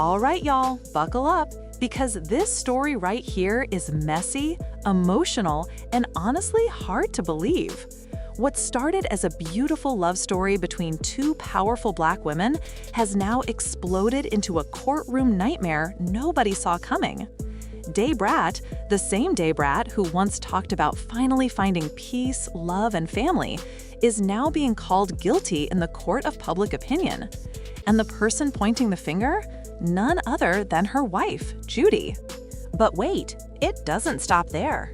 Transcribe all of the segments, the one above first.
All right, y'all, buckle up, because this story right here is messy, emotional, and honestly hard to believe. What started as a beautiful love story between two powerful Black women has now exploded into a courtroom nightmare nobody saw coming. Day Brat, the same Day Brat who once talked about finally finding peace, love, and family, is now being called guilty in the court of public opinion. And the person pointing the finger? None other than her wife, Judy. But wait, it doesn't stop there.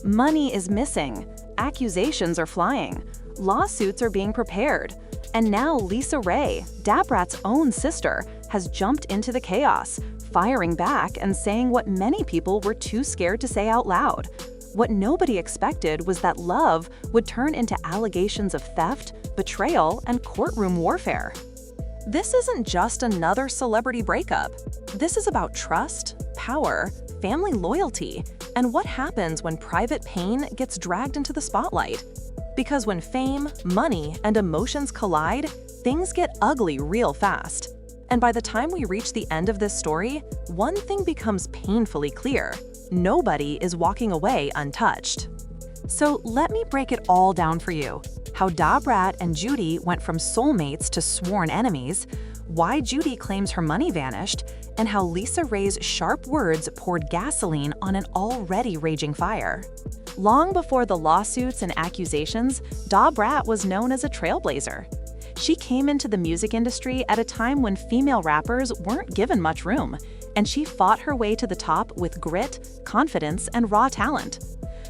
Money is missing, accusations are flying, lawsuits are being prepared, and now Lisa Raye, Da Brat's own sister, has jumped into the chaos, firing back and saying what many people were too scared to say out loud. What nobody expected was that love would turn into allegations of theft, betrayal, and courtroom warfare. This isn't just another celebrity breakup. This is about trust, power, family loyalty, and what happens when private pain gets dragged into the spotlight. Because when fame, money, and emotions collide, things get ugly real fast. And by the time we reach the end of this story, one thing becomes painfully clear: nobody is walking away untouched. So let me break it all down for you. How Da Brat and Judy went from soulmates to sworn enemies, why Judy claims her money vanished, and how Lisa Raye's sharp words poured gasoline on an already raging fire. Long before the lawsuits and accusations, Da Brat was known as a trailblazer. She came into the music industry at a time when female rappers weren't given much room, and she fought her way to the top with grit, confidence, and raw talent.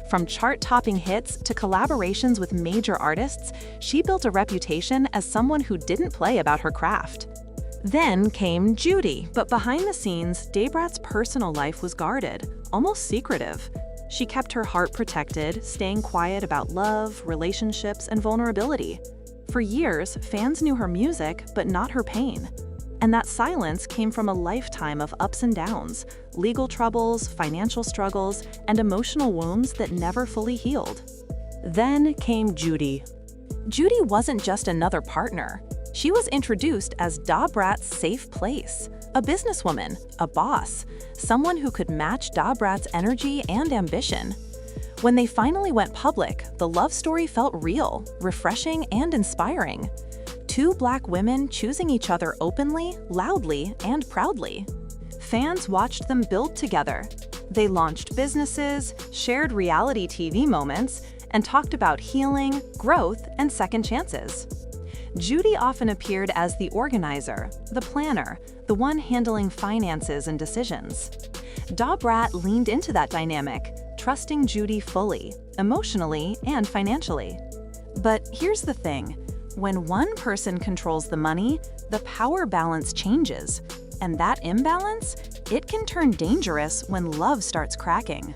From chart-topping hits to collaborations with major artists, she built a reputation as someone who didn't play about her craft. Then came Judy, but behind the scenes, Day Brat's personal life was guarded, almost secretive. She kept her heart protected, staying quiet about love, relationships, and vulnerability. For years, fans knew her music, but not her pain. And that silence came from a lifetime of ups and downs, legal troubles, financial struggles, and emotional wounds that never fully healed. Then came Judy. Judy wasn't just another partner. She was introduced as Da Brat's safe place, a businesswoman, a boss, someone who could match Da Brat's energy and ambition. When they finally went public, the love story felt real, refreshing, and inspiring. Two Black women choosing each other openly, loudly, and proudly. Fans watched them build together. They launched businesses, shared reality TV moments, and talked about healing, growth, and second chances. Judy often appeared as the organizer, the planner, the one handling finances and decisions. Da Brat leaned into that dynamic, trusting Judy fully, emotionally and financially. But here's the thing. When one person controls the money, the power balance changes. And that imbalance, it can turn dangerous when love starts cracking.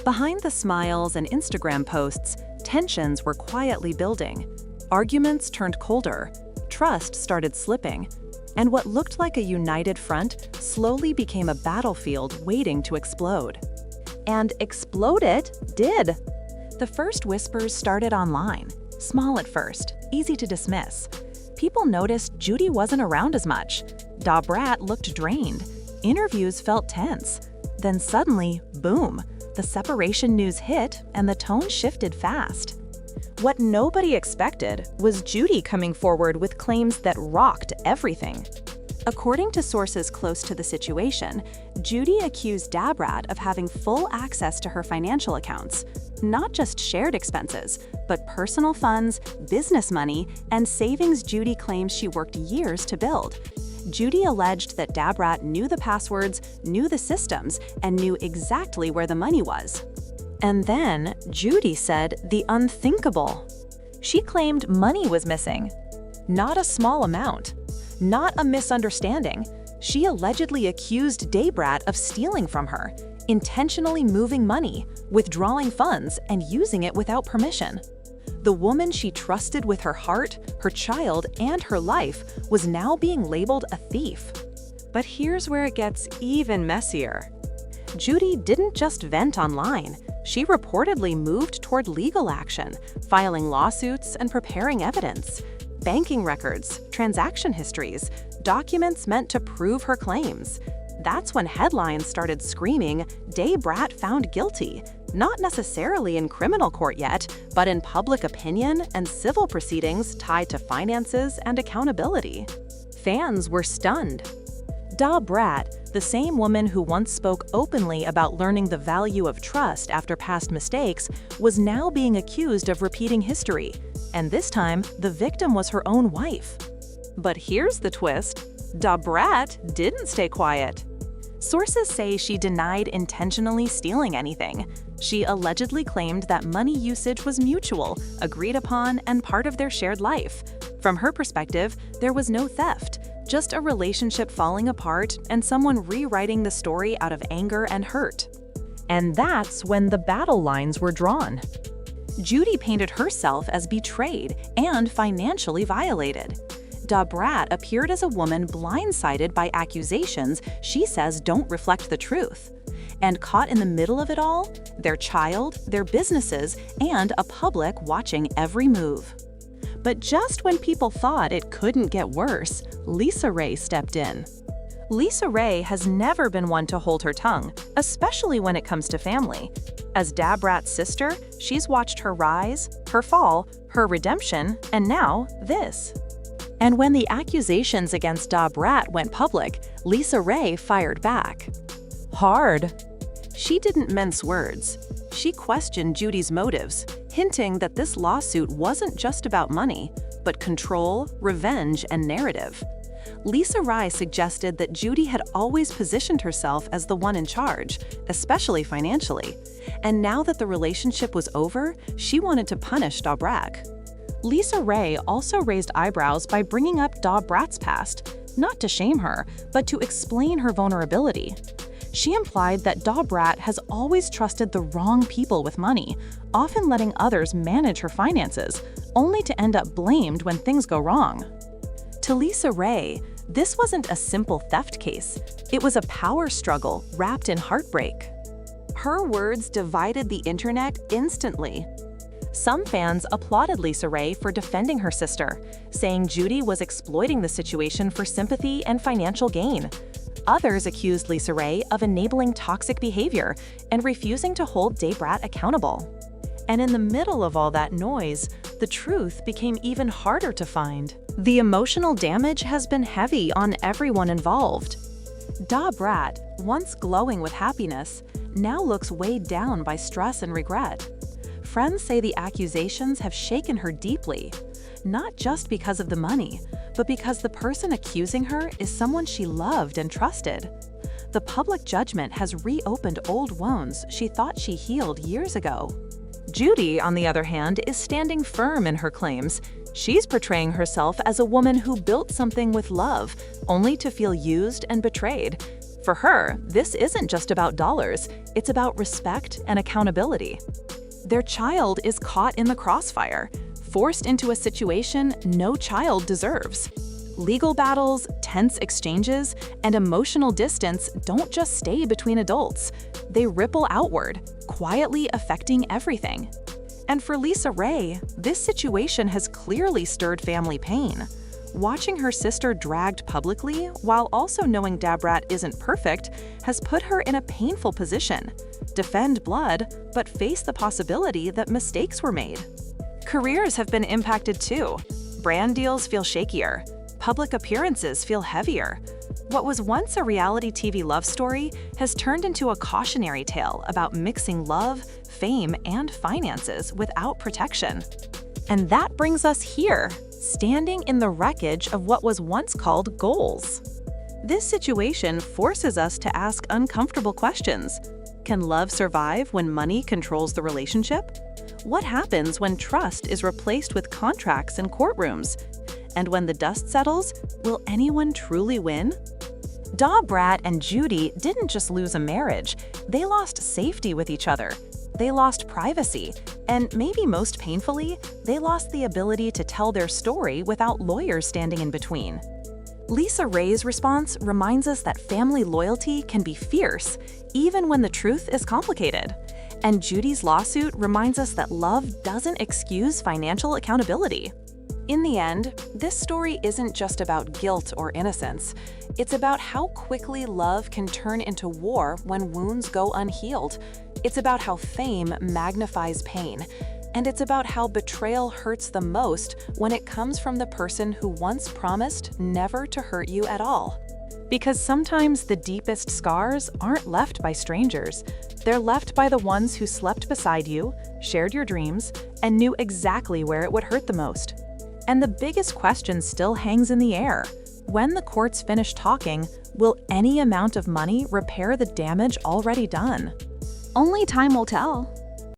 Behind the smiles and Instagram posts, tensions were quietly building. Arguments turned colder, trust started slipping, and what looked like a united front slowly became a battlefield waiting to explode. And explode it did. The first whispers started online, small at first, easy to dismiss. People noticed Judy wasn't around as much. Da Brat looked drained. Interviews felt tense. Then suddenly, boom, the separation news hit and the tone shifted fast. What nobody expected was Judy coming forward with claims that rocked everything. According to sources close to the situation, Judy accused Da Brat of having full access to her financial accounts, not just shared expenses, but personal funds, business money, and savings Judy claims she worked years to build. Judy alleged that Da Brat knew the passwords, knew the systems, and knew exactly where the money was. And then Judy said the unthinkable. She claimed money was missing. Not a small amount. Not a misunderstanding. She allegedly accused Day Brat of stealing from her, intentionally moving money, withdrawing funds, and using it without permission. The woman she trusted with her heart, her child, and her life was now being labeled a thief. But here's where it gets even messier. Judy didn't just vent online. She reportedly moved toward legal action, filing lawsuits and preparing evidence. Banking records, transaction histories, documents meant to prove her claims. That's when headlines started screaming, "Brat found guilty," not necessarily in criminal court yet, but in public opinion and civil proceedings tied to finances and accountability. Fans were stunned. Brat, the same woman who once spoke openly about learning the value of trust after past mistakes, was now being accused of repeating history, and this time the victim was her own wife. But here's the twist: Brat didn't stay quiet. Sources say she denied intentionally stealing anything. She allegedly claimed that money usage was mutual, agreed upon, and part of their shared life. From her perspective, there was no theft, just a relationship falling apart and someone rewriting the story out of anger and hurt. And that's when the battle lines were drawn. Judy painted herself as betrayed and financially violated. Brat appeared as a woman blindsided by accusations she says don't reflect the truth. And caught in the middle of it all, their child, their businesses, and a public watching every move. But just when people thought it couldn't get worse, Raye stepped in. Raye has never been one to hold her tongue, especially when it comes to family. As Brat's sister, she's watched her rise, her fall, her redemption, and now this. And when the accusations against Brat went public, Raye fired back. Hard. She didn't mince words. She questioned Judy's motives, hinting that this lawsuit wasn't just about money, but control, revenge, and narrative. Raye suggested that Judy had always positioned herself as the one in charge, especially financially, and now that the relationship was over, she wanted to punish Brat. Raye also raised eyebrows by bringing up Brat's past, not to shame her, but to explain her vulnerability. She implied that Brat has always trusted the wrong people with money, often letting others manage her finances, only to end up blamed when things go wrong. To Raye, this wasn't a simple theft case. It was a power struggle wrapped in heartbreak. Her words divided the internet instantly. Some fans applauded Raye for defending her sister, saying Judy was exploiting the situation for sympathy and financial gain. Others accused Raye of enabling toxic behavior and refusing to hold Brat accountable. And in the middle of all that noise, the truth became even harder to find. The emotional damage has been heavy on everyone involved. Brat, once glowing with happiness, now looks weighed down by stress and regret. Friends say the accusations have shaken her deeply, not just because of the money, but because the person accusing her is someone she loved and trusted. The public judgment has reopened old wounds she thought she healed years ago. Judy, on the other hand, is standing firm in her claims. She's portraying herself as a woman who built something with love, only to feel used and betrayed. For her, this isn't just about dollars, it's about respect and accountability. Their child is caught in the crossfire, forced into a situation no child deserves. Legal battles, tense exchanges, and emotional distance don't just stay between adults. They ripple outward, quietly affecting everything. And for Raye, this situation has clearly stirred family pain. Watching her sister dragged publicly, while also knowing Brat isn't perfect, has put her in a painful position. Defend blood, but face the possibility that mistakes were made. Careers have been impacted too. Brand deals feel shakier. Public appearances feel heavier. What was once a reality TV love story has turned into a cautionary tale about mixing love, fame, and finances without protection. And that brings us here, standing in the wreckage of what was once called goals. This situation forces us to ask uncomfortable questions. Can love survive when money controls the relationship? What happens when trust is replaced with contracts and courtrooms? And when the dust settles, will anyone truly win? Brat and Judy didn't just lose a marriage, they lost safety with each other. They lost privacy, and maybe most painfully, they lost the ability to tell their story without lawyers standing in between. Raye's response reminds us that family loyalty can be fierce, even when the truth is complicated. And Judy's lawsuit reminds us that love doesn't excuse financial accountability. In the end, this story isn't just about guilt or innocence. It's about how quickly love can turn into war when wounds go unhealed. It's about how fame magnifies pain. And it's about how betrayal hurts the most when it comes from the person who once promised never to hurt you at all. Because sometimes the deepest scars aren't left by strangers. They're left by the ones who slept beside you, shared your dreams, and knew exactly where it would hurt the most. And the biggest question still hangs in the air. When the courts finish talking, will any amount of money repair the damage already done? Only time will tell.